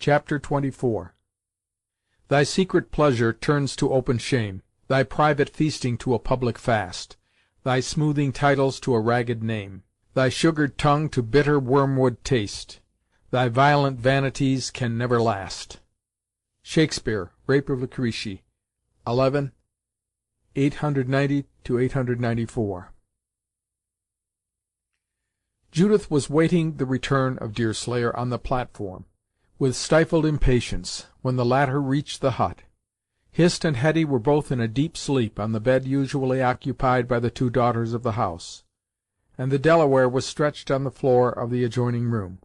Chapter 24. Thy secret pleasure turns to open shame, Thy private feasting to a public fast, Thy smoothing titles to a ragged name, Thy sugared tongue to bitter wormwood taste, Thy violent vanities can never last. Shakespeare, Rape of Lucrece, 11, 890 to 894. Judith was waiting the return of Deerslayer on the platform, with stifled impatience, when the latter reached the hut. Hist and Hetty were both in a deep sleep on the bed usually occupied by the two daughters of the house, and the Delaware was stretched on the floor of the adjoining room,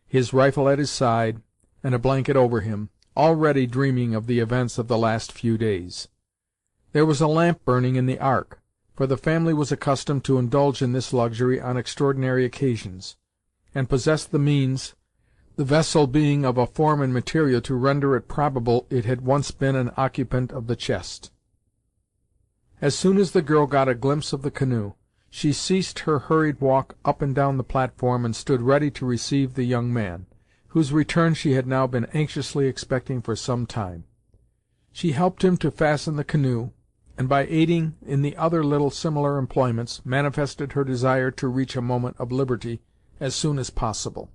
his rifle at his side, and a blanket over him, already dreaming of the events of the last few days. There was a lamp burning in the ark, for the family was accustomed to indulge in this luxury on extraordinary occasions, and possessed the means, the vessel being of a form and material to render it probable it had once been an occupant of the chest. As soon as the girl got a glimpse of the canoe, she ceased her hurried walk up and down the platform, and stood ready to receive the young man, whose return she had now been anxiously expecting for some time. She helped him to fasten the canoe, and by aiding in the other little similar employments, manifested her desire to reach a moment of liberty as soon as possible.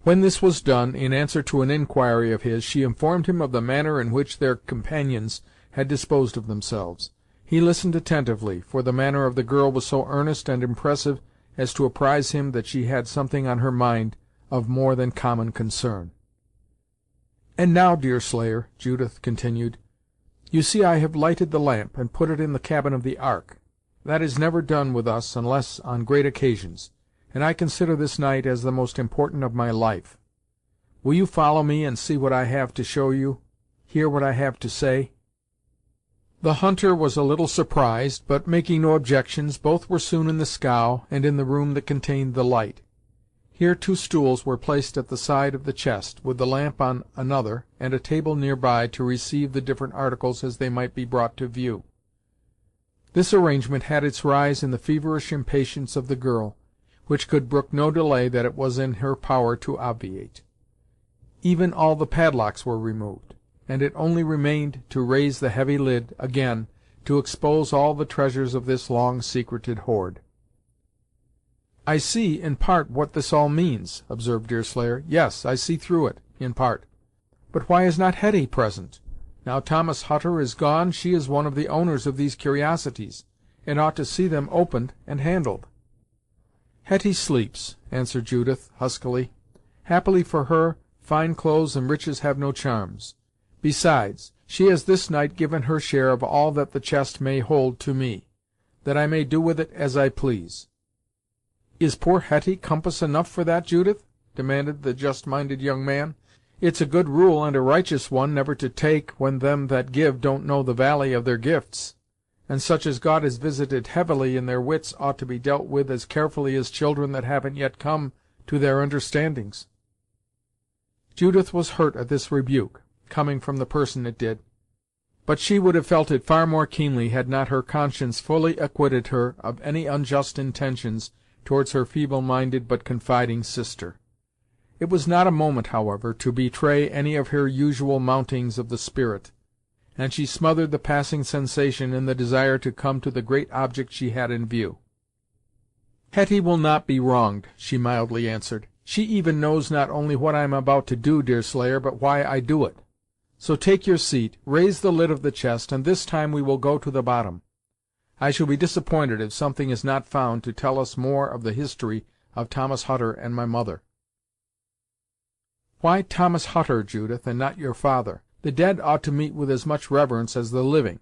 When this was done, in answer to an inquiry of his, she informed him of the manner in which their companions had disposed of themselves. He listened attentively, for the manner of the girl was so earnest and impressive as to apprise him that she had something on her mind of more than common concern. "And now, Deerslayer," Judith continued, "you see I have lighted the lamp, and put it in the cabin of the ark. That is never done with us unless on great occasions, and I consider this night as the most important of my life. Will you follow me and see what I have to show you, hear what I have to say?" The hunter was a little surprised, but, making no objections, both were soon in the scow, and in the room that contained the light. Here 2 stools were placed at the side of the chest, with the lamp on another, and a table near by to receive the different articles as they might be brought to view. This arrangement had its rise in the feverish impatience of the girl, which could brook no delay that it was in her power to obviate. Even all the padlocks were removed, and it only remained to raise the heavy lid again, to expose all the treasures of this long-secreted hoard. "I see, in part, what this all means," observed Deerslayer. "Yes, I see through it, in part. But why is not Hetty present? Now Thomas Hutter is gone, she is one of the owners of these curiosities, and ought to see them opened and handled." "Hetty sleeps," answered Judith, huskily. "Happily for her, fine clothes and riches have no charms. Besides, she has this night given her share of all that the chest may hold to me, that I may do with it as I please." "Is poor Hetty compass enough for that, Judith?" demanded the just-minded young man. "It's a good rule, and a righteous one, never to take, when them that give don't know the valie of their gifts, and such as God has visited heavily in their wits ought to be dealt with as carefully as children that haven't yet come to their understandings." Judith was hurt at this rebuke, coming from the person it did, but she would have felt it far more keenly had not her conscience fully acquitted her of any unjust intentions towards her feeble-minded but confiding sister. It was not a moment, however, to betray any of her usual mountings of the spirit, and she smothered the passing sensation in the desire to come to the great object she had in view. "Hetty will not be wronged," she mildly answered. "She even knows not only what I am about to do, Deerslayer, but why I do it. So take your seat, raise the lid of the chest, and this time we will go to the bottom. I shall be disappointed if something is not found to tell us more of the history of Thomas Hutter and my mother." "Why Thomas Hutter, Judith, and not your father? The dead ought to meet with as much reverence as the living.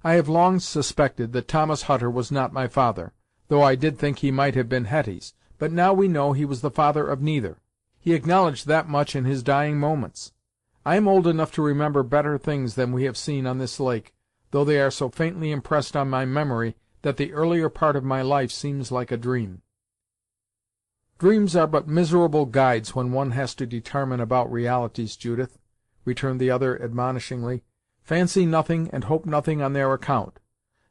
I have long suspected that Thomas Hutter was not my father, though I did think he might have been Hetty's, but now we know he was the father of neither. He acknowledged that much in his dying moments. I am old enough to remember better things than we have seen on this lake, though they are so faintly impressed on my memory that the earlier part of my life seems like a dream." "Dreams are but miserable guides when one has to determine about realities, Judith," returned the other admonishingly. "Fancy nothing, and hope nothing on their account,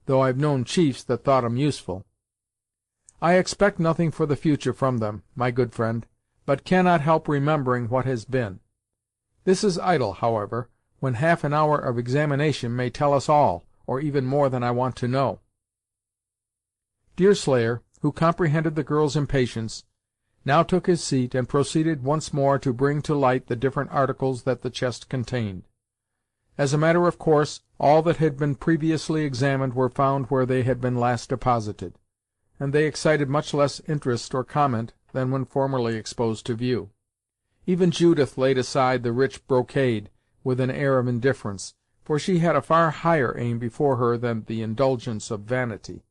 though I've known chiefs that thought 'em useful. I expect nothing for the future from them, my good friend, but cannot help remembering what has been. This is idle, however, when half an hour of examination may tell us all, or even more than I want to know." Deerslayer, who comprehended the girl's impatience, now took his seat and proceeded once more to bring to light the different articles that the chest contained. As a matter of course, all that had been previously examined were found where they had been last deposited, and they excited much less interest or comment than when formerly exposed to view. Even Judith laid aside the rich brocade with an air of indifference, for she had a far higher aim before her than the indulgence of vanity,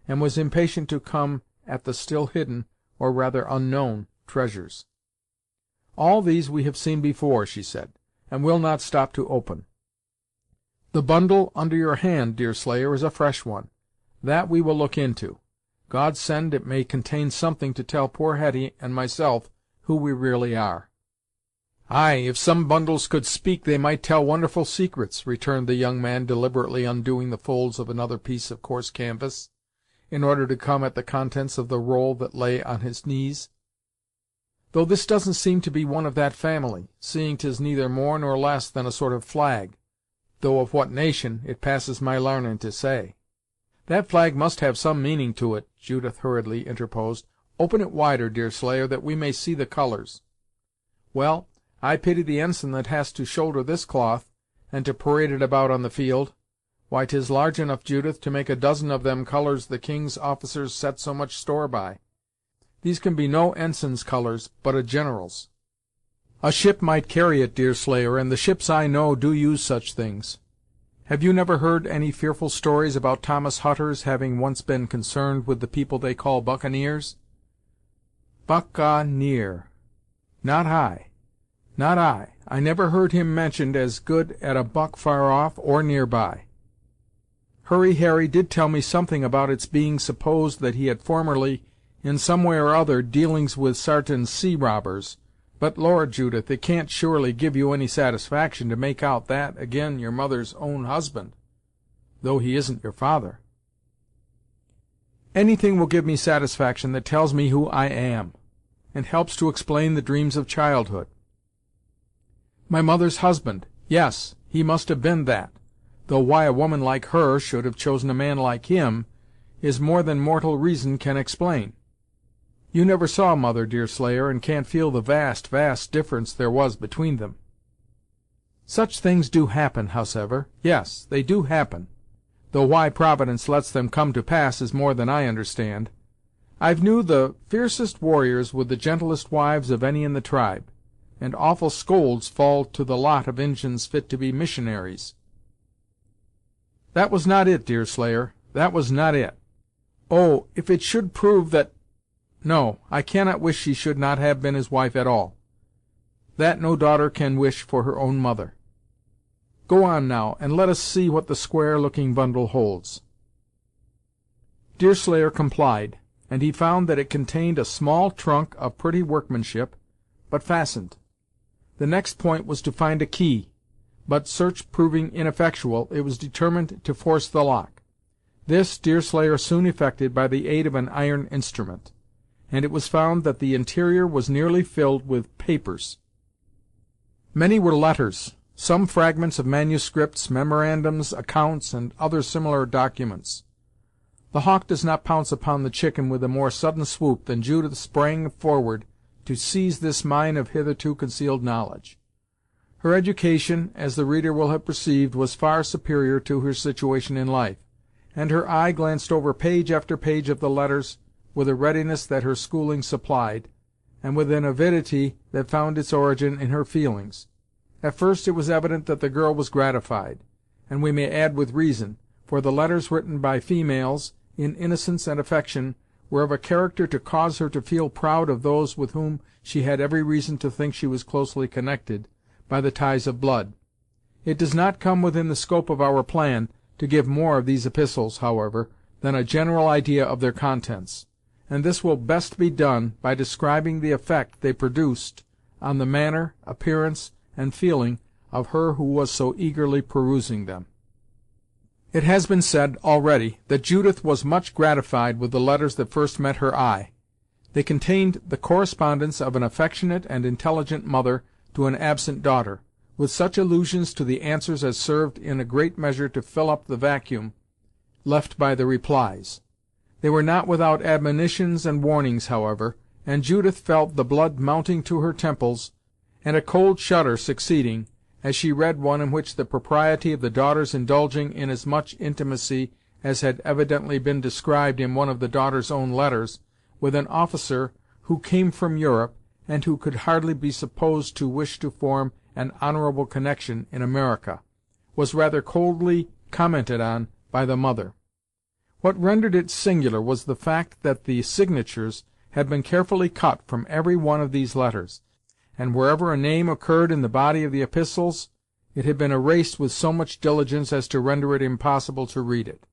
and was impatient to come at the still hidden, or rather unknown, treasures. "All these we have seen before," she said, "and will not stop to open. The bundle under your hand, Deerslayer, is a fresh one. That we will look into. God send it may contain something to tell poor Hetty and myself who we really are." "Ay, if some bundles could speak they might tell wonderful secrets," returned the young man, deliberately undoing the folds of another piece of coarse canvas, in order to come at the contents of the roll that lay on his knees. "Though this doesn't seem to be one of that family, seeing 'tis neither more nor less than a sort of flag, though of what nation, it passes my l'arnin' to say." "That flag must have some meaning to it," Judith hurriedly interposed. "Open it wider, Deerslayer, that we may see the colors." "Well, I pity the ensign that has to shoulder this cloth, and to parade it about on the field. Why, 'tis large enough, Judith, to make a dozen of them colors the king's officers set so much store by. These can be no ensign's colors, but a general's." "A ship might carry it, Deerslayer, and the ships I know do use such things. Have you never heard any fearful stories about Thomas Hutter's having once been concerned with the people they call buccaneers?" "Buccaneer! Not I. Not I. I never heard him mentioned as good at a buck far off, or near by. Hurry Harry did tell me something about its being supposed that he had formerly, in some way or other, dealings with sartain sea robbers, but, Lord, Judith, it can't surely give you any satisfaction to make out that ag'in your mother's own husband, though he isn't your father." "Anything will give me satisfaction that tells me who I am, and helps to explain the dreams of childhood. My mother's husband! Yes, he must have been that, though why a woman like her should have chosen a man like him, is more than mortal reason can explain. You never saw mother, Deerslayer, and can't feel the vast, vast difference there was between them." "Such things do happen, howsever. Yes, they do happen, though why Providence lets them come to pass is more than I understand. I've knew the fiercest warriors with the gentlest wives of any in the tribe, and awful scolds fall to the lot of Injins fit to be missionaries." "That was not it, Deerslayer, that was not it. Oh, if it should prove that No, I cannot wish she should not have been his wife at all. That no daughter can wish for her own mother. Go on, now, and let us see what the square-looking bundle holds." Deerslayer complied, and he found that it contained a small trunk of pretty workmanship, but fastened. The next point was to find a key, but, search proving ineffectual, it was determined to force the lock. This Deerslayer soon effected by the aid of an iron instrument, and it was found that the interior was nearly filled with papers. Many were letters, some fragments of manuscripts, memorandums, accounts, and other similar documents. The hawk does not pounce upon the chicken with a more sudden swoop than Judith sprang forward to seize this mine of hitherto concealed knowledge. Her education, as the reader will have perceived, was far superior to her situation in life, and her eye glanced over page after page of the letters with a readiness that her schooling supplied, and with an avidity that found its origin in her feelings. At first it was evident that the girl was gratified, and we may add with reason, for the letters written by females, in innocence and affection, were of a character to cause her to feel proud of those with whom she had every reason to think she was closely connected by the ties of blood. It does not come within the scope of our plan to give more of these epistles, however, than a general idea of their contents, and this will best be done by describing the effect they produced on the manner, appearance, and feeling of her who was so eagerly perusing them. It has been said, already, that Judith was much gratified with the letters that first met her eye. They contained the correspondence of an affectionate and intelligent mother to an absent daughter, with such allusions to the answers as served in a great measure to fill up the vacuum left by the replies. They were not without admonitions and warnings, however, and Judith felt the blood mounting to her temples, and a cold shudder succeeding, as she read one in which the propriety of the daughter's indulging in as much intimacy as had evidently been described in one of the daughter's own letters, with an officer who came from Europe, and who could hardly be supposed to wish to form an honorable connection in America, was rather coldly commented on by the mother. What rendered it singular was the fact that the signatures had been carefully cut from every one of these letters, and wherever a name occurred in the body of the epistles, it had been erased with so much diligence as to render it impossible to read it.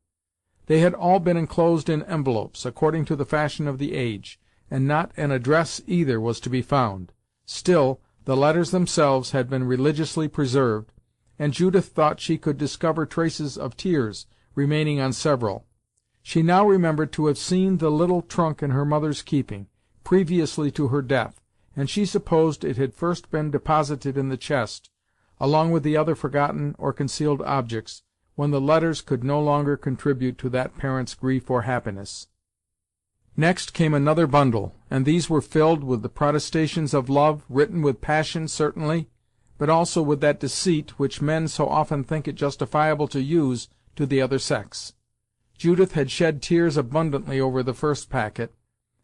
They had all been enclosed in envelopes, according to the fashion of the age, and not an address either was to be found. Still, the letters themselves had been religiously preserved, and Judith thought she could discover traces of tears remaining on several. She now remembered to have seen the little trunk in her mother's keeping, previously to her death, and she supposed it had first been deposited in the chest, along with the other forgotten or concealed objects, when the letters could no longer contribute to that parent's grief or happiness. Next came another bundle, and these were filled with the protestations of love, written with passion certainly, but also with that deceit which men so often think it justifiable to use to the other sex. Judith had shed tears abundantly over the first packet,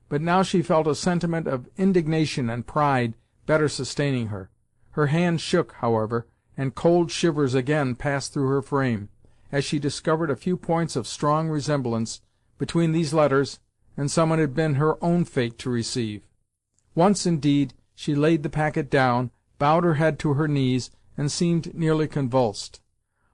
but now she felt a sentiment of indignation and pride better sustaining her. Her hand shook, however, and cold shivers again passed through her frame, as she discovered a few points of strong resemblance between these letters and some it had been her own fate to receive. Once, indeed, she laid the packet down, bowed her head to her knees, and seemed nearly convulsed.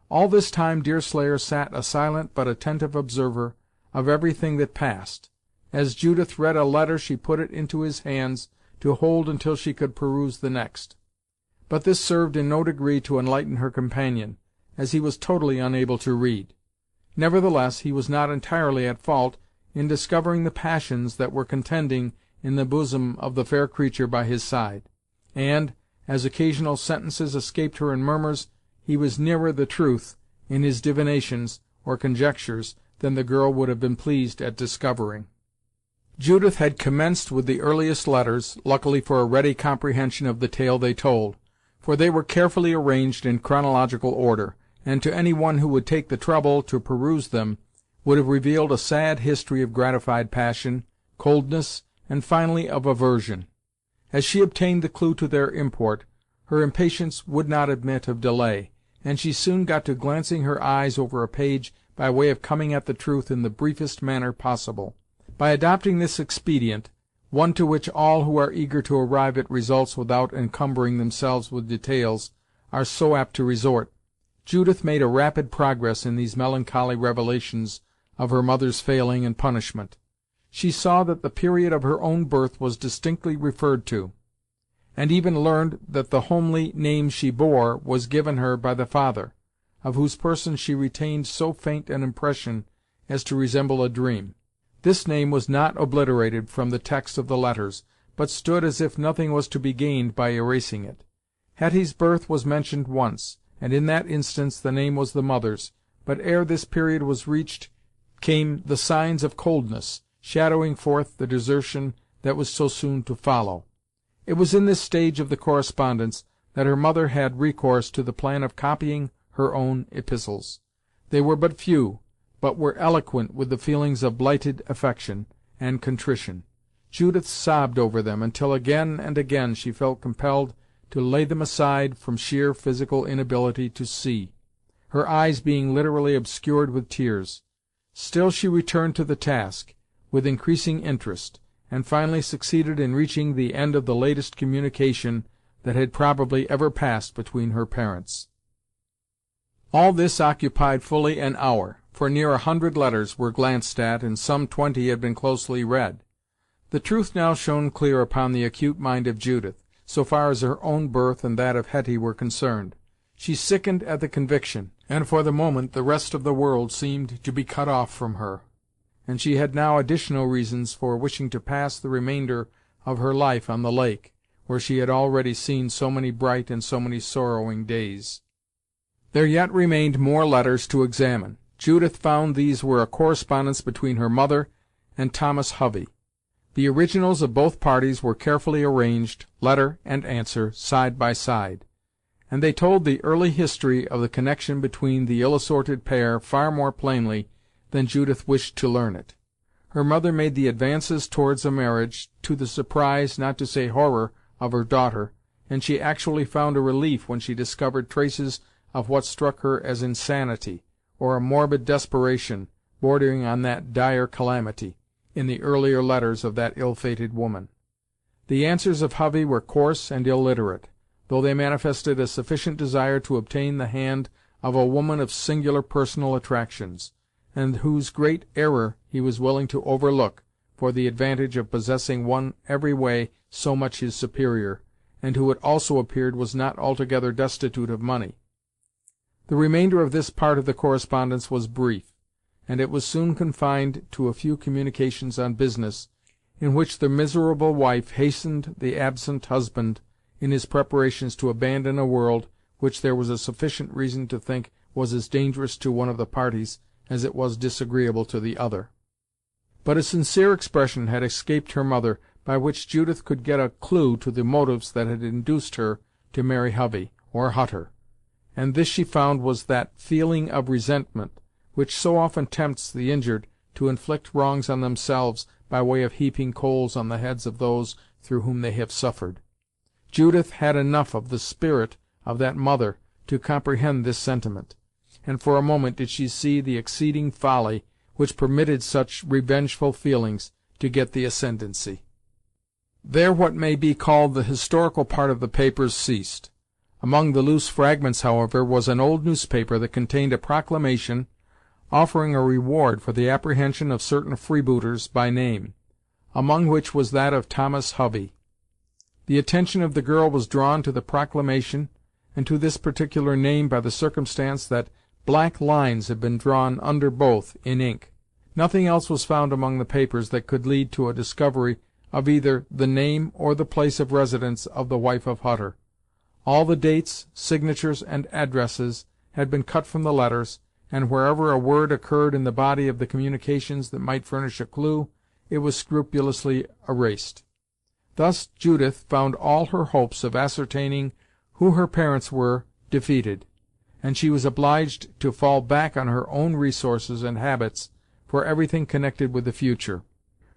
All this time Deerslayer sat a silent but attentive observer of everything that passed. As Judith read a letter she put it into his hands to hold until she could peruse the next. But this served in no degree to enlighten her companion, as he was totally unable to read. Nevertheless, he was not entirely at fault in discovering the passions that were contending in the bosom of the fair creature by his side, and, as occasional sentences escaped her in murmurs, he was nearer the truth in his divinations or conjectures than the girl would have been pleased at discovering. Judith had commenced with the earliest letters, luckily for a ready comprehension of the tale they told, for they were carefully arranged in chronological order, and to any one who would take the trouble to peruse them, would have revealed a sad history of gratified passion, coldness, and finally of aversion. As she obtained the clue to their import, her impatience would not admit of delay, and she soon got to glancing her eyes over a page by way of coming at the truth in the briefest manner possible. By adopting this expedient, one to which all who are eager to arrive at results without encumbering themselves with details are so apt to resort, Judith made a rapid progress in these melancholy revelations of her mother's failing and punishment. She saw that the period of her own birth was distinctly referred to, and even learned that the homely name she bore was given her by the father, of whose person she retained so faint an impression as to resemble a dream. This name was not obliterated from the text of the letters, but stood as if nothing was to be gained by erasing it. Hetty's birth was mentioned once, and in that instance the name was the mother's, but ere this period was reached came the signs of coldness, shadowing forth the desertion that was so soon to follow. It was in this stage of the correspondence that her mother had recourse to the plan of copying her own epistles. They were but few, but were eloquent with the feelings of blighted affection and contrition. Judith sobbed over them, until again and again she felt compelled to lay them aside from sheer physical inability to see, her eyes being literally obscured with tears. Still she returned to the task, with increasing interest, and finally succeeded in reaching the end of the latest communication that had probably ever passed between her parents. All this occupied fully an hour, for near 100 letters were glanced at, and some 20 had been closely read. The truth now shone clear upon the acute mind of Judith, so far as her own birth and that of Hetty were concerned. She sickened at the conviction, and for the moment the rest of the world seemed to be cut off from her, and she had now additional reasons for wishing to pass the remainder of her life on the lake, where she had already seen so many bright and so many sorrowing days. There yet remained more letters to examine. Judith found these were a correspondence between her mother and Thomas Hovey. The originals of both parties were carefully arranged, letter and answer, side by side, and they told the early history of the connection between the ill-assorted pair far more plainly than Judith wished to learn it. Her mother made the advances towards a marriage, to the surprise, not to say horror, of her daughter, and she actually found a relief when she discovered traces of what struck her as insanity, or a morbid desperation, bordering on that dire calamity, in the earlier letters of that ill-fated woman. The answers of Hovey were coarse and illiterate, though they manifested a sufficient desire to obtain the hand of a woman of singular personal attractions, and whose great error he was willing to overlook for the advantage of possessing one every way so much his superior, and who it also appeared was not altogether destitute of money. The remainder of this part of the correspondence was brief, and it was soon confined to a few communications on business, in which the miserable wife hastened the absent husband in his preparations to abandon a world which there was a sufficient reason to think was as dangerous to one of the parties as it was disagreeable to the other. But a sincere expression had escaped her mother, by which Judith could get a clue to the motives that had induced her to marry Hovey, or Hutter, and this she found was that feeling of resentment which so often tempts the injured to inflict wrongs on themselves by way of heaping coals on the heads of those through whom they have suffered. Judith had enough of the spirit of that mother to comprehend this sentiment, and for a moment did she see the exceeding folly which permitted such revengeful feelings to get the ascendancy. There what may be called the historical part of the papers ceased. Among the loose fragments, however, was an old newspaper that contained a proclamation offering a reward for the apprehension of certain freebooters by name, among which was that of Thomas Hovey. The attention of the girl was drawn to the proclamation, and to this particular name by the circumstance that black lines had been drawn under both, in ink. Nothing else was found among the papers that could lead to a discovery of either the name or the place of residence of the wife of Hutter. All the dates, signatures, and addresses had been cut from the letters, and wherever a word occurred in the body of the communications that might furnish a clue, it was scrupulously erased. Thus Judith found all her hopes of ascertaining who her parents were defeated, and she was obliged to fall back on her own resources and habits for everything connected with the future.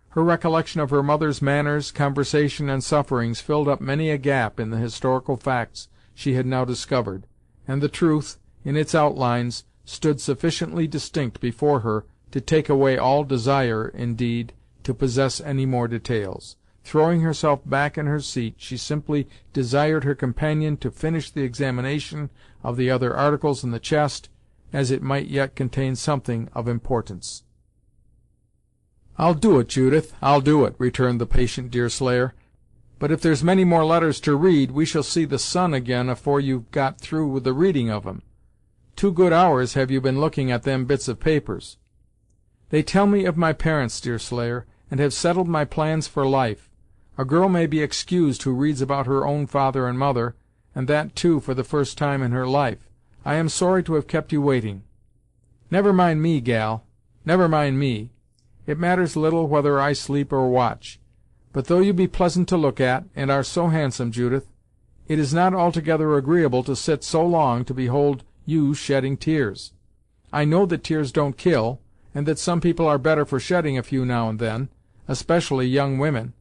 Her recollection of her mother's manners, conversation, and sufferings filled up many a gap in the historical facts she had now discovered, and the truth, in its outlines, stood sufficiently distinct before her to take away all desire, indeed, to possess any more details. Throwing herself back in her seat, she simply desired her companion to finish the examination of the other articles in the chest, as it might yet contain something of importance. "I'll do it, Judith, I'll do it," returned the patient Deerslayer, "but if there's many more letters to read, we shall see the sun again afore you've got through with the reading of 'em. 2 good hours have you been looking at them bits of papers." "They tell me of my parents, Deerslayer, and have settled my plans for life. A girl may be excused who reads about her own father and mother, and that, too, for the first time in her life. I am sorry to have kept you waiting." "Never mind me, gal, never mind me. It matters little whether I sleep or watch. But though you be pleasant to look at, and are so handsome, Judith, it is not altogether agreeable to sit so long to behold you shedding tears. I know that tears don't kill, and that some people are better for shedding a few now and then, especially young women,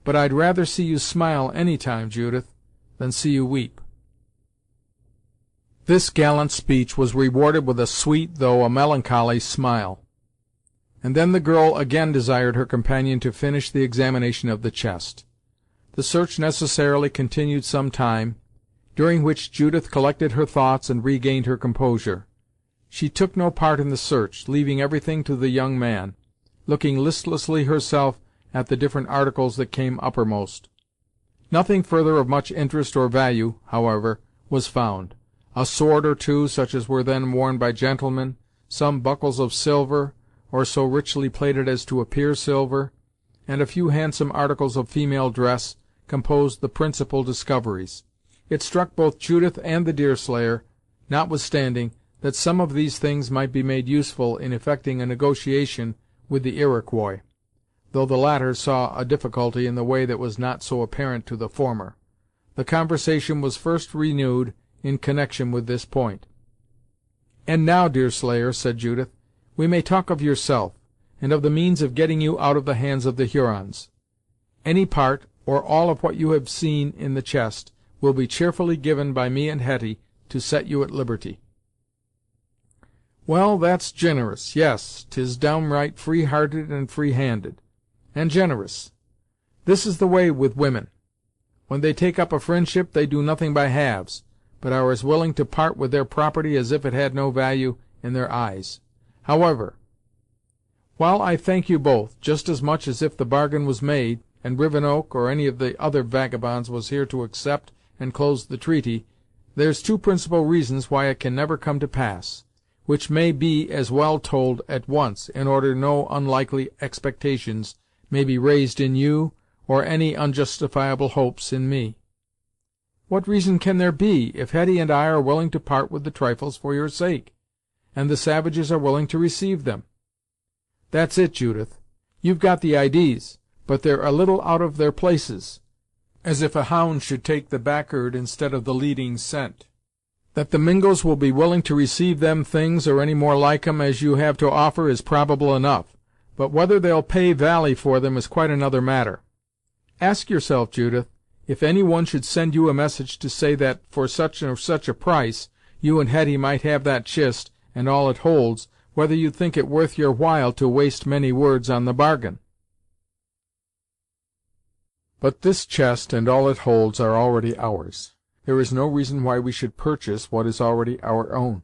but I'd rather see you smile any time, Judith, than see you weep." This gallant speech was rewarded with a sweet, though a melancholy smile, and then the girl again desired her companion to finish the examination of the chest. The search necessarily continued some time, during which Judith collected her thoughts and regained her composure. She took no part in the search, leaving everything to the young man, looking listlessly herself at the different articles that came uppermost. Nothing further of much interest or value, however, was found. A sword or two, such as were then worn by gentlemen, some buckles of silver, or so richly plated as to appear silver, and a few handsome articles of female dress, composed the principal discoveries. It struck both Judith and the Deerslayer, notwithstanding, that some of these things might be made useful in effecting a negotiation with the Iroquois, though the latter saw a difficulty in the way that was not so apparent to the former. The conversation was first renewed in connection with this point. "And now, Deerslayer," said Judith, "we may talk of yourself, and of the means of getting you out of the hands of the Hurons. Any part, or all of what you have seen in the chest, will be cheerfully given by me and Hetty to set you at liberty." "Well, that's gin'rous; yes, 'tis downright free-hearted and free-handed, and generous. This is the way with women. When they take up a fri'ndship they do nothing by halves, but are as willing to part with their property as if it had no value in their eyes. However, while I thank you both, just as much as if the bargain was made, and Rivenoak, or any of the other vagabonds was here to accept and close the treaty, there's two principal reasons why it can never come to pass, which may be as well told at once, in order no unlikely expectations may be raised in you, or any unjustifiable hopes in me." "What reason can there be, if Hetty and I are willing to part with the trifles for your sake, and the savages are willing to receive them?" "That's it, Judith. You've got the idees, but they're a little out of their places, as if a hound should take the back'ard instead of the leading scent. That the Mingos will be willing to receive them things, or any more like 'em, as you have to offer, is probable enough, but whether they'll pay vally for them is quite another matter. Ask yourself, Judith, if any one should send you a message to say that, for such or such a price, you and Hetty might have that chist, and all it holds, whether you'd think it worth your while to waste many words on the bargain." "But this chest and all it holds are already ours. There is no reason why we should purchase what is already our own."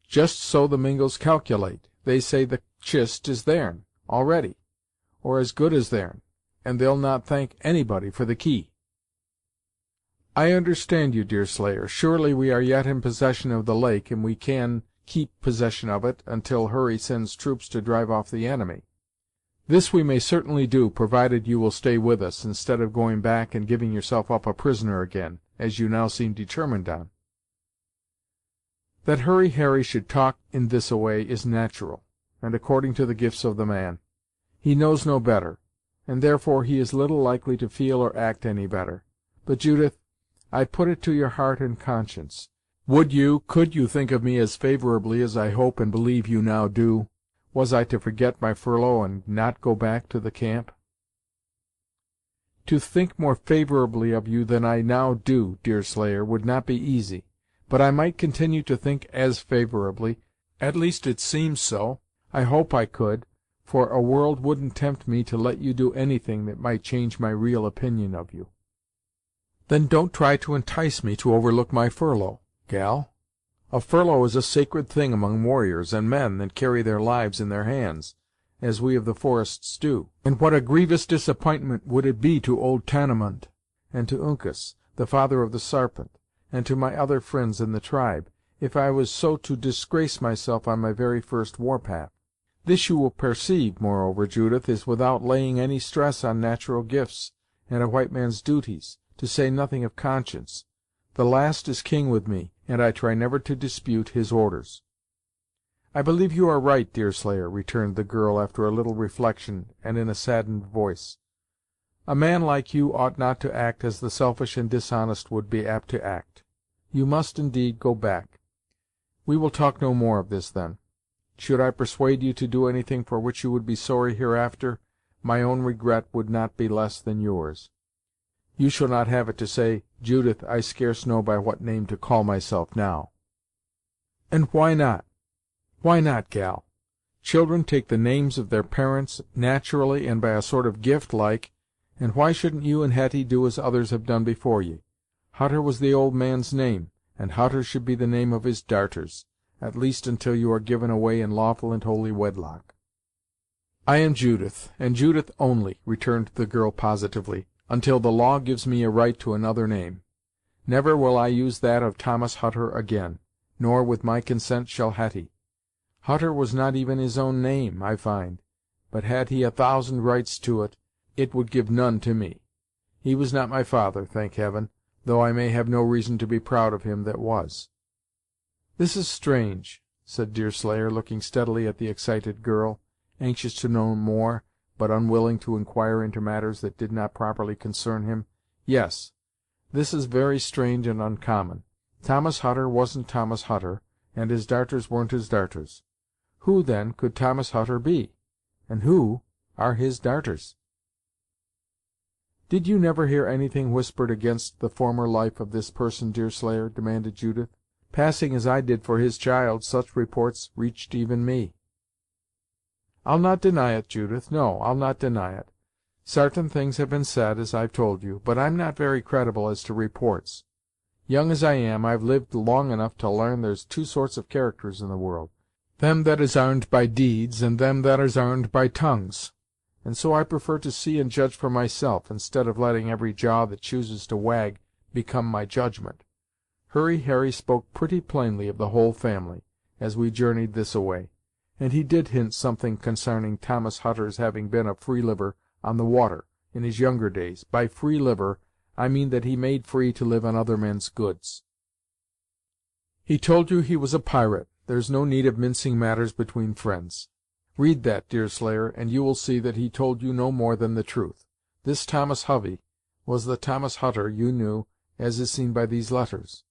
"Just so the Mingos calculate. They say the chist is theirn, already, or as good as theirn, and they'll not thank anybody for the key." "I understand you, Deerslayer. Surely we are yet in possession of the lake, and we can keep possession of it until Hurry sends troops to drive off the enemy. This we may certainly do, provided you will stay with us, instead of going back and giving yourself up a prisoner again, as you now seem determined on." "That Hurry Harry should talk in this a way is natural, and according to the gifts of the man. He knows no better, and therefore he is little likely to feel or act any better. But, Judith, I put it to your heart and conscience, could you think of me as favorably as I hope and believe you now do, was I to forget my furlough and not go back to the camp?" "To think more favorably of you than I now do, Deerslayer, would not be easy, but I might continue to think as favorably, at least it seems so. I hope I could, for a world wouldn't tempt me to let you do anything that might change my real opinion of you." "Then don't try to entice me to overlook my furlough, gal. A furlough is a sacred thing among warriors and men that carry their lives in their hands, as we of the forests do. And what a grievous disappointment would it be to old Tamenund, and to Uncas, the father of the Sarpent, and to my other fri'nds in the tribe, if I was so to disgrace myself on my very first war path. This you will perceive, moreover, Judith, is without laying any stress on natural gifts, and a white man's duties, to say nothing of conscience. The last is king with me, and I try never to dispute his orders." "I believe you are right, Deerslayer," returned the girl, after a little reflection, and in a saddened voice. "A man like you ought not to act as the selfish and dishonest would be apt to act. You must, indeed, go back. We will talk no more of this, then. Should I persuade you to do anything for which you would be sorry hereafter, my own regret would not be less than yours. You shall not have it to say, 'Judith, I scarce know by what name to call myself now.'" "And why not? Why not, gal? Children take the names of their parents naturally, and by a sort of gift, like, and why shouldn't you and Hetty do as others have done before ye? Hutter was the old man's name, and Hutter should be the name of his darters, at least until you are given away in lawful and holy wedlock." "I am Judith, and Judith only," returned the girl positively, "until the law gives me a right to another name. Never will I use that of Thomas Hutter again, nor with my consent shall Hetty. Hutter was not even his own name, I find, but had he 1,000 rights to it, it would give none to me. He was not my father, thank heaven, though I may have no reason to be proud of him that was." "This is strange," said Deerslayer, looking steadily at the excited girl, anxious to know more, but unwilling to inquire into matters that did not properly concern him. "Yes, this is very strange and uncommon. Thomas Hutter wasn't Thomas Hutter, and his darters weren't his darters. Who, then, could Thomas Hutter be? And who are his darters?" "Did you never hear anything whispered against the former life of this person, Deerslayer?" demanded Judith. "Passing as I did for his child, such reports reached even me." "I'll not deny it, Judith; no, I'll not deny it. Sartain things have been said, as I've told you, but I'm not very credible as to reports. Young as I am, I've lived long enough to l'arn there's two sorts of characters in the world, them that is 'arned by deeds, and them that is 'arned by tongues, and so I prefer to see and judge for myself, instead of letting every jaw that chooses to wag become my judgment. Hurry Harry spoke pretty plainly of the whole family, as we journeyed this-a-way, and he did hint something consarning Thomas Hutter's having been a free liver on the water, in his younger days. By free liver, I mean that he made free to live on other men's goods." "He told you he was a pirate. There's no need of mincing matters between friends. Read that, Deerslayer, and you will see that he told you no more than the truth. This Thomas Hovey was the Thomas Hutter you knew, as is seen by these letters."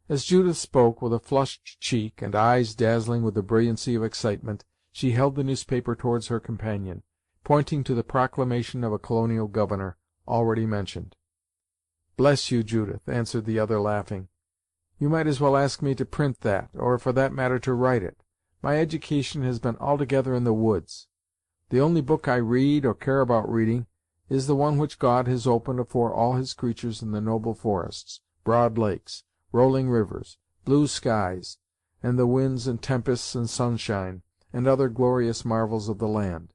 As Judith spoke, with a flushed cheek, and eyes dazzling with the brilliancy of excitement, she held the newspaper towards her companion, pointing to the proclamation of a colonial governor, already mentioned. "Bless you, Judith," answered the other, laughing. "You might as well ask me to print that, or for that matter to write it. My education has been altogether in the woods. The only book I read, or care about reading, is the one which God has opened afore all his creatures in the noble forests, broad lakes, rolling rivers, blue skies, and the winds and tempests and sunshine, and other glorious marvels of the land.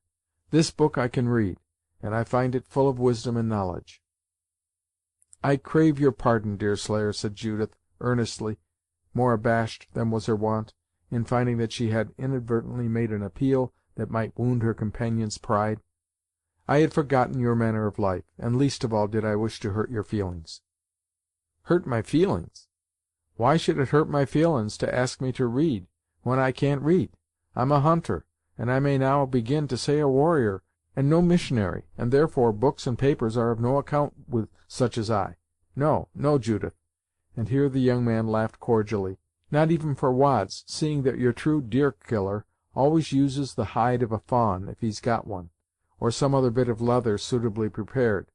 This book I can read, and I find it full of wisdom and knowledge." "I crave your pardon, Deerslayer," said Judith, earnestly, more abashed than was her wont, in finding that she had inadvertently made an appeal that might wound her companion's pride. "I had forgotten your manner of life, and least of all did I wish to hurt your feelings." "Hurt my feelin's! Why should it hurt my feelin's to ask me to read, when I can't read? I'm a hunter, and I may now begin to say a warrior, and no missionary, and therefore books and papers are of no account with such as I. No, no, Judith," and here the young man laughed cordially, "not even for wads, seeing that your true deer killer always uses the hide of a fawn, if he's got one, or some other bit of leather suitably prepared.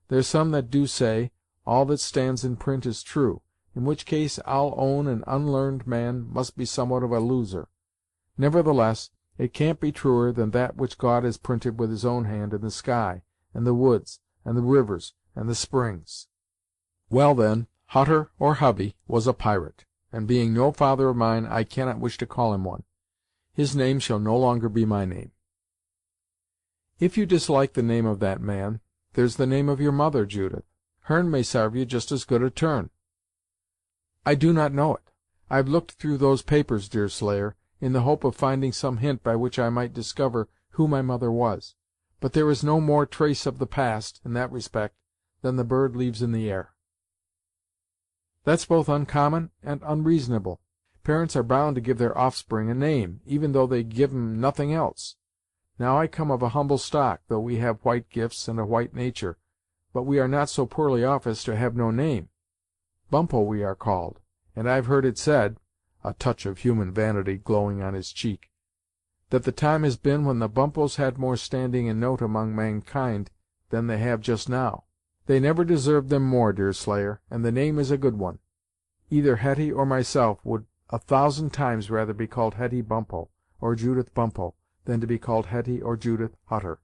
There's some that do say, all that stands in print is true, in which case I'll own an unl'arned man must be somewhat of a loser. Nevertheless, it can't be truer than that which God has printed with his own hand in the sky, and the woods, and the rivers, and the springs. Well, then, Hutter, or Hovey, was a pirate, and being no father of mine, I cannot wish to call him one. His name shall no longer be my name." "If you dislike the name of that man, there's the name of your mother, Judith. Her'n may sarve you just as good a turn." "I do not know it. I've looked through those papers, Deerslayer, in the hope of finding some hint by which I might discover who my mother was, but there is no more trace of the past, in that respect, than the bird leaves in the air." "That's both uncommon and unreasonable. Parents are bound to give their offspring a name, even though they give 'em nothing else. Now I come of a humble stock, though we have white gifts and a white natur', but we are not so poorly off as to have no name. Bumppo we are called, and I've heard it said," a touch of human vanity glowing on his cheek, "that the time has been when the Bumppos had more standing and note among mankind than they have just now. They never deserved them more, Deerslayer, and the name is a good one. Either Hetty or myself would 1,000 times rather be called Hetty Bumppo, or Judith Bumppo, than to be called Hetty or Judith Hutter."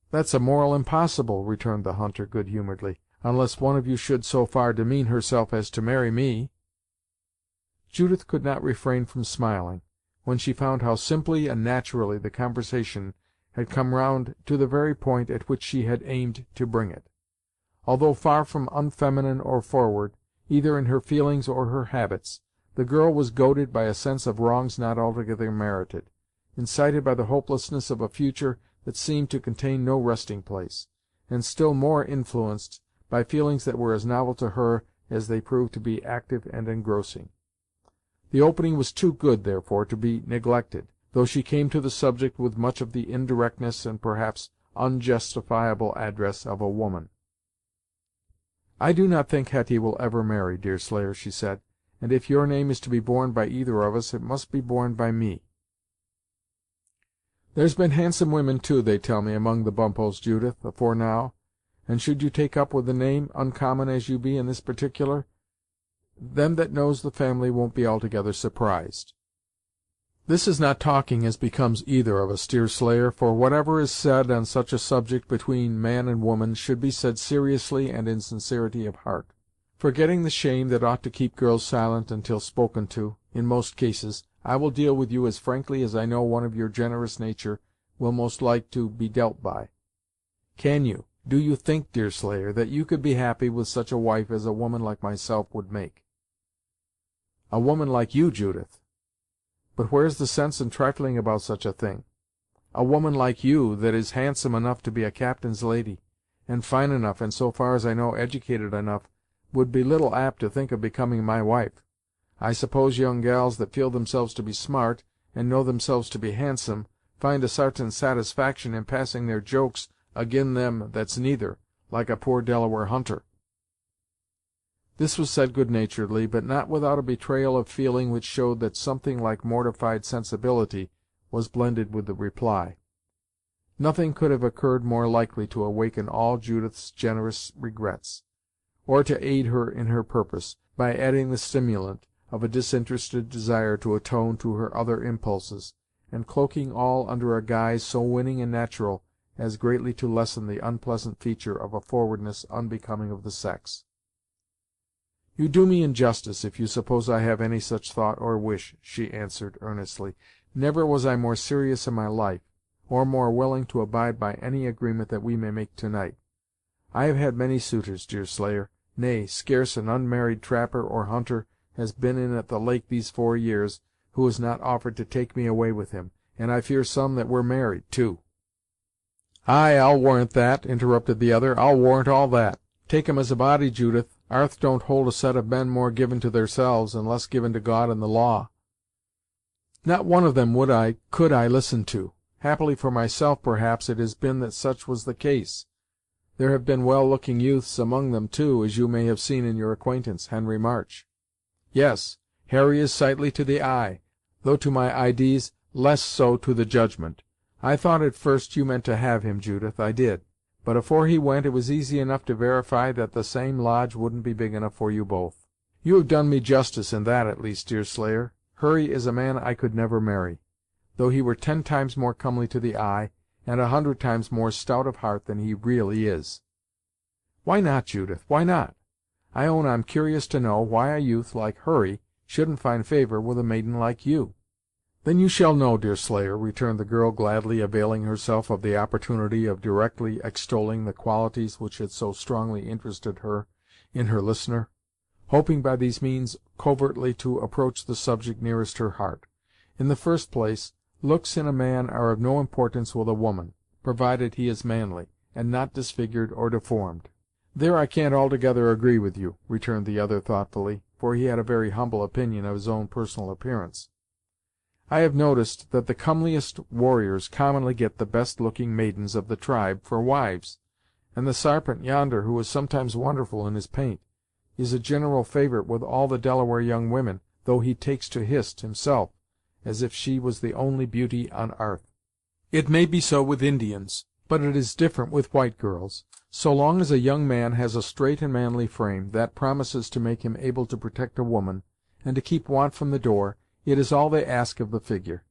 "That's a moral impossible," returned the hunter, good humoredly, "unless one of you should so far demean herself as to marry me." Judith could not refrain from smiling, when she found how simply and naturally the conversation had come round to the very point at which she had aimed to bring it. Although far from unfeminine or forward, either in her feelings or her habits, the girl was goaded by a sense of wrongs not altogether merited, incited by the hopelessness of a future that seemed to contain no resting place, and still more influenced by feelings that were as novel to her as they proved to be active and engrossing. The opening was too good, therefore, to be neglected, though she came to the subject with much of the indirectness and perhaps unjustifiable address of a woman. "I do not think Hetty will ever marry, Deerslayer," she said, "and if your name is to be borne by either of us, it must be borne by me. There's been handsome women, too, they tell me, among the Bumppos, Judith, afore now, and should you take up with the name, oncommon as you be in this particular, them that knows the family won't be altogether surprised." This is not talking as becomes either of us, Deerslayer, for whatever is said on such a subject between man and woman should be said seriously and in sincerity of heart. Forgetting the shame that ought to keep girls silent until spoken to, in most cases, I will deal with you as frankly as I know one of your generous nature will most like to be dealt by. Do you think, Deerslayer, that you could be happy with such a wife as a woman like myself would make? A woman like you, Judith! But where's the sense in trifling about such a thing? A woman like you, that is handsome enough to be a captain's lady, and fine enough, and so far as I know edicated enough, would be little apt to think of becoming my wife. I suppose young gals that feel themselves to be smart, and know themselves to be handsome, find a sartain satisfaction in passing their jokes ag'in them that's neither, like a poor Delaware hunter." This was said good-naturedly, but not without a betrayal of feeling which showed that something like mortified sensibility was blended with the reply. Nothing could have occurred more likely to awaken all Judith's generous regrets, or to aid her in her purpose, by adding the stimulant of a disinterested desire to atone to her other impulses, and cloaking all under a guise so winning and natural as greatly to lessen the unpleasant feature of a forwardness unbecoming of the sex. "You do me injustice if you suppose I have any such thought or wish," she answered, earnestly. "Never was I more serious in my life, or more willing to abide by any agreement that we may make to night. I have had many suitors, Deerslayer; nay, scarce an unmarried trapper or hunter has been in at the lake these 4 years, who has not offered to take me away with him, and I fear some that were married, too." "Ay, I'll warrant that," interrupted the other, "I'll warrant all that. Take 'em as a body, Judith, 'arth don't hold a set of men more given to theirselves, and less given to God and the law. Not one of them could I listen to. Happily for myself, perhaps, it has been that such was the case. There have been well looking youths among them, too, as you may have seen in your acquaintance, Henry March. Yes, Harry is sightly to the eye, though to my idees less so to the judgment. I thought at first you meant to have him, Judith, I did, but afore he went it was easy enough to verify that the same lodge wouldn't be big enough for you both. You have done me justice in that, at least, Deerslayer. Hurry is a man I could never marry, though he were 10 times more comely to the eye, and 100 times more stout of heart than he really is." "Why not, Judith, why not? I own I'm curious to know why a youth like Hurry shouldn't find favor with a maiden like you." "Then you shall know, Deerslayer," returned the girl, gladly availing herself of the opportunity of directly extolling the qualities which had so strongly interested her in her listener, hoping by these means covertly to approach the subject nearest her heart. "In the first place, looks in a man are of no importance with a woman, provided he is manly, and not disfigured or deformed." "There I can't altogether agree with you," returned the other thoughtfully, for he had a very humble opinion of his own personal appearance. "I have noticed that the comeliest warriors commonly get the best looking maidens of the tribe for wives, and the Sarpent, yonder, who is sometimes wonderful in his paint, is a general favorite with all the Delaware young women, though he takes to Hist, himself, as if she was the only beauty on 'arth. It may be so with Indians, but it is different with white girls. So long as a young man has a straight and manly frame, that promises to make him able to protect a woman, and to keep want from the door, it is all they ask of the figure.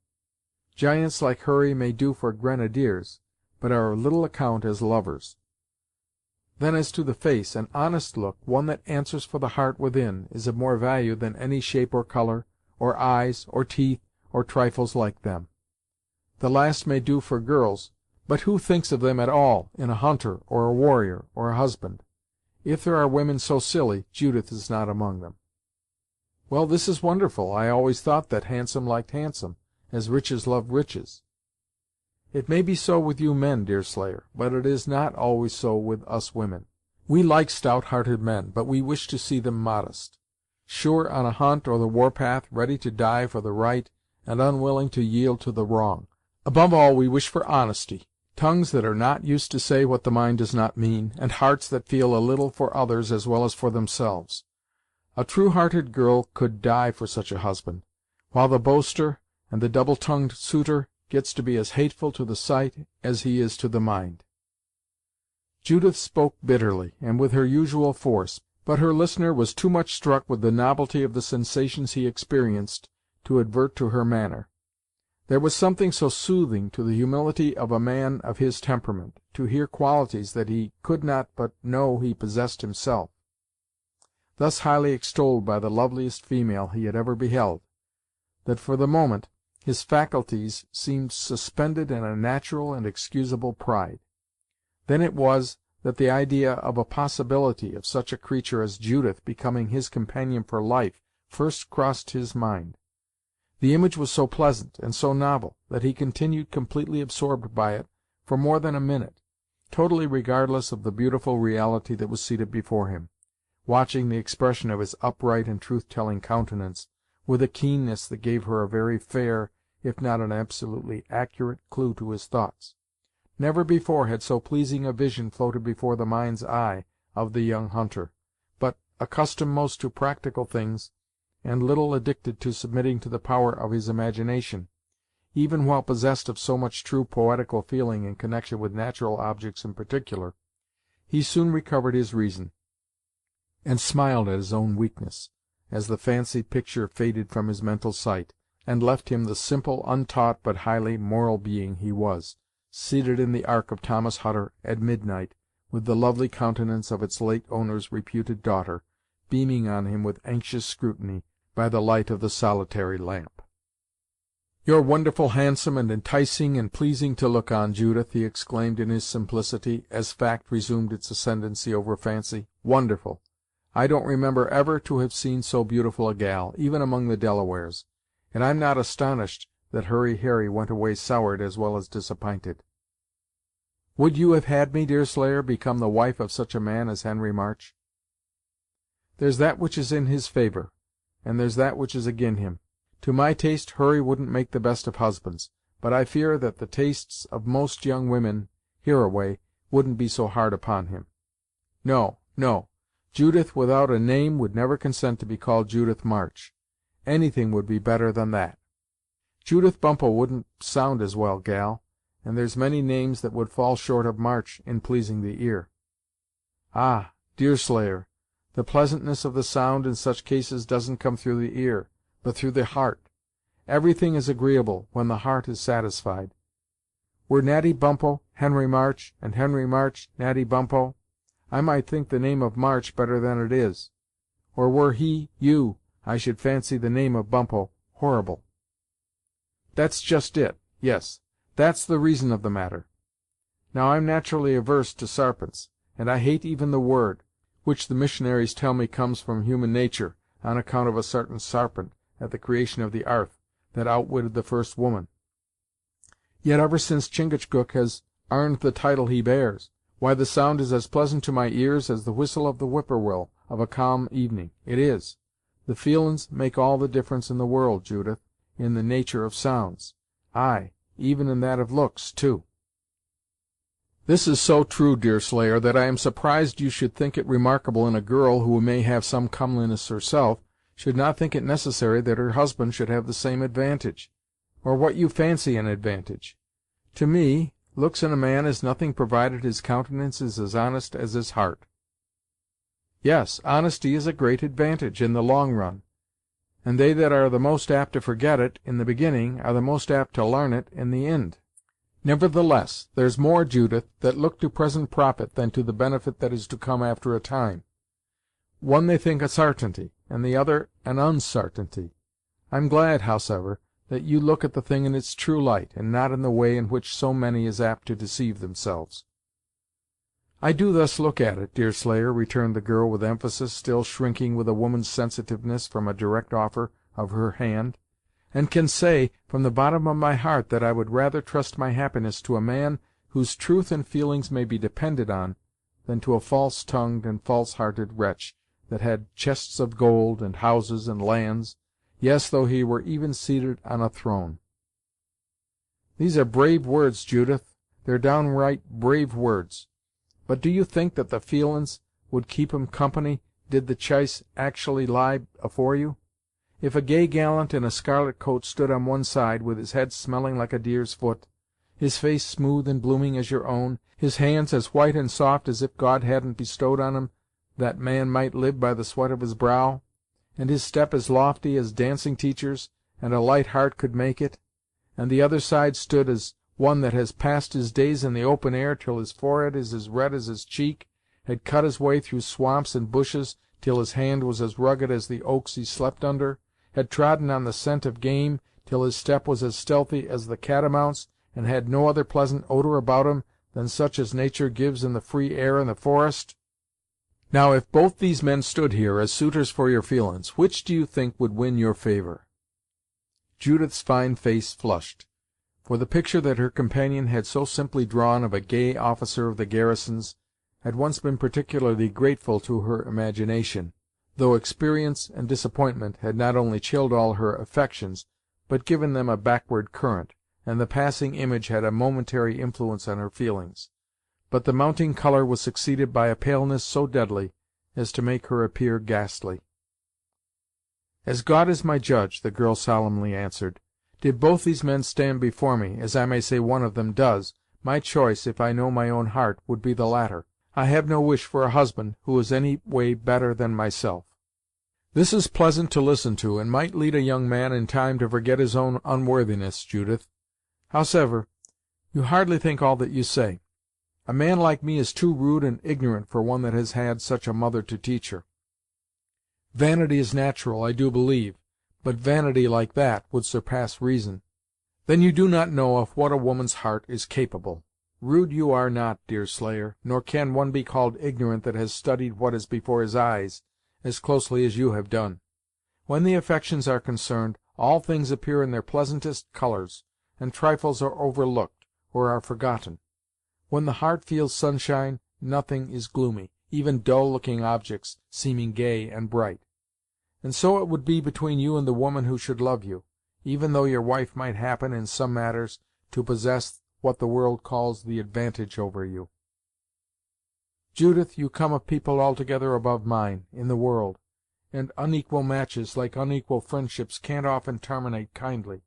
Giants like Hurry may do for grenadiers, but are of little account as lovers. Then as to the face, an honest look, one that answers for the heart within, is of more value than any shape or color, or eyes, or teeth, or trifles like them. The last may do for girls, but who thinks of them at all, in a hunter, or a warrior, or a husband? If there are women so silly, Judith is not among them." "Well, this is wonderful. I always thought that handsome liked handsome, as riches love riches." It may be so with you men, Deerslayer, but it is not always so with us women. We like stout-hearted men, but we wish to see them modest. Sure on a hunt or the war-path, ready to die for the right, and unwilling to yield to the wrong. Above all, we wish for honesty, tongues that are not used to say what the mind does not mean, and hearts that feel a little for others as well as for themselves. A true-hearted girl could die for such a husband, while the boaster and the double-tongued suitor gets to be as hateful to the sight as he is to the mind." Judith spoke bitterly, and with her usual force, but her listener was too much struck with the novelty of the sensations he experienced to advert to her manner. There was something so soothing to the humility of a man of his temperament, to hear qualities that he could not but know he possessed himself, thus highly extolled by the loveliest female he had ever beheld, that for the moment his faculties seemed suspended in a natural and excusable pride. Then it was that the idea of a possibility of such a creature as Judith becoming his companion for life first crossed his mind. The image was so pleasant and so novel that he continued completely absorbed by it for more than a minute, totally regardless of the beautiful reality that was seated before him, watching the expression of his upright and truth-telling countenance with a keenness that gave her a very fair, if not an absolutely accurate, clue to his thoughts. Never before had so pleasing a vision floated before the mind's eye of the young hunter, but, accustomed most to practical things, and little addicted to submitting to the power of his imagination, even while possessed of so much true poetical feeling in connection with natural objects in particular, he soon recovered his reason, and smiled at his own weakness, as the fancied picture faded from his mental sight, and left him the simple, untaught, but highly moral being he was, seated in the Ark of Thomas Hutter at midnight, with the lovely countenance of its late owner's reputed daughter beaming on him with anxious scrutiny by the light of the solitary lamp. "You're wonderful handsome and enticing and pleasing to look on, Judith," he exclaimed in his simplicity, as fact resumed its ascendancy over fancy. "Wonderful! I don't remember ever to have seen so beautiful a gal, even among the Delawares, and I'm not astonished that Hurry Harry went away soured as well as disapp'inted. Would you have had me, Deerslayer, become the wife of such a man as Henry March?" "There's that which is in his favor, and there's that which is ag'in him. To my taste, Hurry wouldn't make the best of husbands, but I fear that the tastes of most young women, hereaway, wouldn't be so hard upon him. No, no, Judith without a name would never consent to be called Judith March. Anything would be better than that. Judith Bumppo wouldn't sound as well, gal, and there's many names that would fall short of March in pleasing the ear." "Ah, Deerslayer, the pleasantness of the sound in such cases doesn't come through the ear, but through the heart. Everything is agreeable when the heart is satisfied. Were Natty Bumppo Henry March, and Henry March Natty Bumppo, I might think the name of March better than it is; or were he you, I should fancy the name of Bumppo horrible." "That's just it. Yes, that's the reason of the matter. Now I'm naturally averse to sarpents, and I hate even the word, which the missionaries tell me comes from human natur', on account of a sartain sarpent at the creation of the 'arth, that outwitted the first woman. Yet ever since Chingachgook has 'arned the title he bears, why the sound is as pleasant to my ears as the whistle of the whippoorwill of a calm evening. It is. The feelin's make all the difference in the world, Judith, in the natur' of sounds; ay, even in that of looks, too." "This is so true, Deerslayer, that I am surprised you should think it remarkable in a girl, who may have some comeliness herself, should not think it necessary that her husband should have the same advantage, or what you fancy an advantage. To me, looks in a man is nothing provided his countenance is as honest as his heart." "Yes, honesty is a great advantage, in the long run, and they that are the most apt to forget it, in the beginning, are the most apt to l'arn it in the ind. Nevertheless, there's more, Judith, that look to present profit than to the benefit that is to come after a time. One they think a sartainty, and the other an unsartainty. I'm glad, howsever, that you look at the thing in its true light, and not in the way in which so many is apt to deceive themselves." "I do thus look at it, Deerslayer," returned the girl with emphasis, still shrinking with a woman's sensitiveness from a direct offer of her hand, and can say, from the bottom of my heart, that I would rather trust my happiness to a man whose truth and feelings may be depended on, than to a false-tongued and false-hearted wretch, that had chests of gold, and houses, and lands, yes, though he were even seated on a throne." "These are brave words, Judith. They're downright brave words. But do you think that the feelin's would keep 'em company, did the ch'ice actually lie afore you? If a gay gallant in a scarlet coat stood on one side, with his head smelling like a deer's foot, his face smooth and blooming as your own, his hands as white and soft as if God hadn't bestowed on 'em that man might live by the sweat of his brow, and his step as lofty as dancing teachers, and a light heart could make it, and the other side stood as one that has passed his days in the open air till his forehead is as red as his cheek, had cut his way through swamps and bushes till his hand was as rugged as the oaks he slept under, had trodden on the scent of game till his step was as stealthy as the catamounts, and had no other pleasant odor about him than such as natur' gives in the free air in the forest? Now, if both these men stood here as suitors for your feelin's, which do you think would win your favor?" Judith's fine face flushed, for the picture that her companion had so simply drawn of a gay officer of the garrisons had once been particularly grateful to her imagination, though experience and disappointment had not only chilled all her affections, but given them a backward current, and the passing image had a momentary influence on her feelings. But the mounting color was succeeded by a paleness so deadly as to make her appear ghastly. "As God is my judge," the girl solemnly answered, "did both these men stand before me, as I may say one of them does, my choice, if I know my own heart, would be the latter. I have no wish for a husband who is any way better than myself." "This is pleasant to listen to, and might lead a young man in time to forget his own unworthiness, Judith. Howsever, you hardly think all that you say. A man like me is too rude and ignorant for one that has had such a mother to teach her. Vanity is natural, I do believe, but vanity like that would surpass reason." "Then you do not know of what a woman's heart is capable. Rude you are not, Deerslayer, nor can one be called ignorant that has studied what is before his eyes, as closely as you have done. When the affections are concerned, all things appear in their pleasantest colors, and trifles are overlooked, or are forgotten. When the heart feels sunshine, nothing is gloomy, even dull-looking objects seeming gay and bright. And so it would be between you and the woman who should love you, even though your wife might happen, in some matters, to possess what the world calls the advantage over you. Judith, you come of people altogether above mine, in the world, and unequal matches, like unequal friendships, can't often tarminate kindly.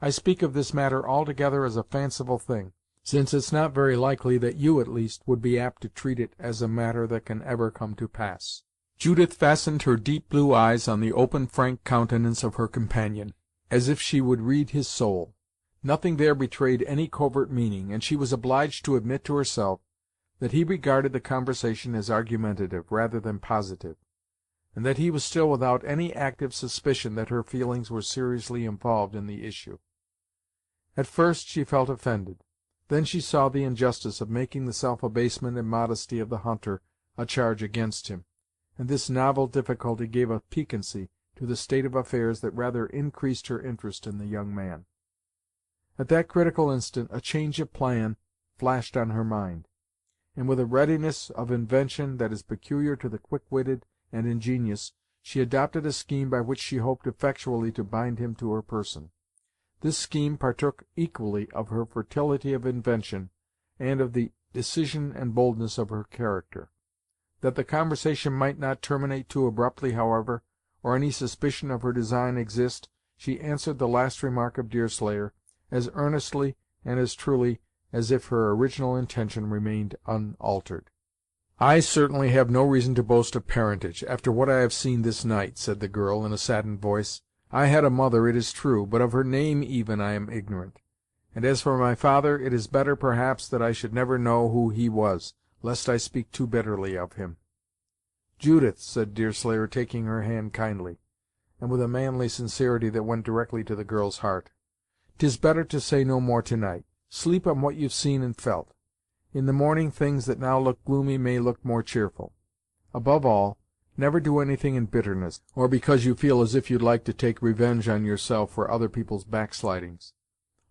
I speak of this matter altogether as a fanciful thing, since it's not very likely that you, at least, would be apt to treat it as a matter that can ever come to pass." Judith fastened her deep blue eyes on the open, frank countenance of her companion, as if she would read his soul. Nothing there betrayed any covert meaning, and she was obliged to admit to herself that he regarded the conversation as argumentative, rather than positive, and that he was still without any active suspicion that her feelings were seriously involved in the issue. At first she felt offended. Then she saw the injustice of making the self-abasement and modesty of the hunter a charge against him, and this novel difficulty gave a piquancy to the state of affairs that rather increased her interest in the young man. At that critical instant a change of plan flashed on her mind, and with a readiness of invention that is peculiar to the quick-witted and ingenious, she adopted a scheme by which she hoped effectually to bind him to her person. This scheme partook equally of her fertility of invention, and of the decision and boldness of her character. That the conversation might not terminate too abruptly, however, or any suspicion of her design exist, she answered the last remark of Deerslayer as earnestly and as truly as if her original intention remained unaltered. "I certainly have no reason to boast of parentage, after what I have seen this night," said the girl, in a saddened voice. "I had a mother, it is true, but of her name even I am ignorant; and as for my father, it is better, perhaps, that I should never know who he was, lest I speak too bitterly of him." "Judith," said Deerslayer, taking her hand kindly, and with a manly sincerity that went directly to the girl's heart, "'tis better to say no more to night. Sleep on what you've seen and felt. In the morning things that now look gloomy may look more cheerful. Above all, Never do anything in bitterness, or because you feel as if you'd like to take revenge on yourself for other people's backslidings.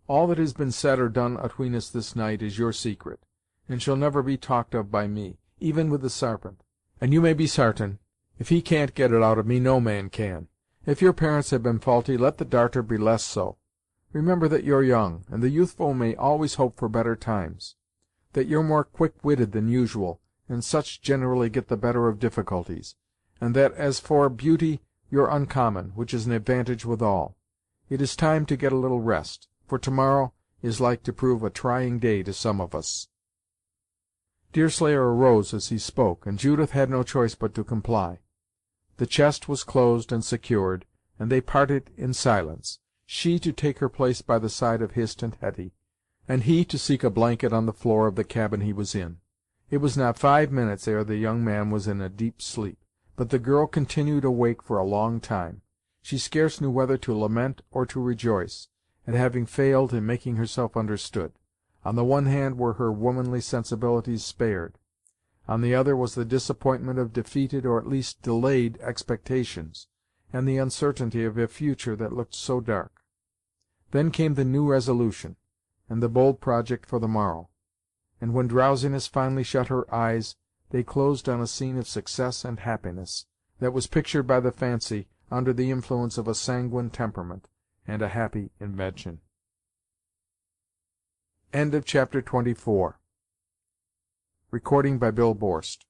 All that has been said or done atween us this night is your secret, and shall never be talked of by me, even with the Sarpent. And you may be sartain, if he can't get it out of me, no man can. If your parents have been faulty, let the darter be less so. Remember that you're young, and the youthful may always hope for better times; that you're more quick-witted than usual, and such generally get the better of difficulties; and that, as for beauty, you're uncommon, which is an advantage with all. It is time to get a little rest, for to-morrow is like to prove a trying day to some of us." Deerslayer arose as he spoke, and Judith had no choice but to comply. The chest was closed and secured, and they parted in silence, she to take her place by the side of Hist and Hetty, and he to seek a blanket on the floor of the cabin he was in. It was not 5 minutes ere the young man was in a deep sleep, but the girl continued awake for a long time. She scarce knew whether to lament or to rejoice, at having failed in making herself understood. On the one hand were her womanly sensibilities spared; on the other was the disappointment of defeated, or at least delayed, expectations, and the uncertainty of a future that looked so dark. Then came the new resolution, and the bold project for the morrow; and when drowsiness finally shut her eyes, they closed on a scene of success and happiness, that was pictured by the fancy, under the influence of a sanguine temperament and a happy invention. Chapter 24. Recording by Bill Borst.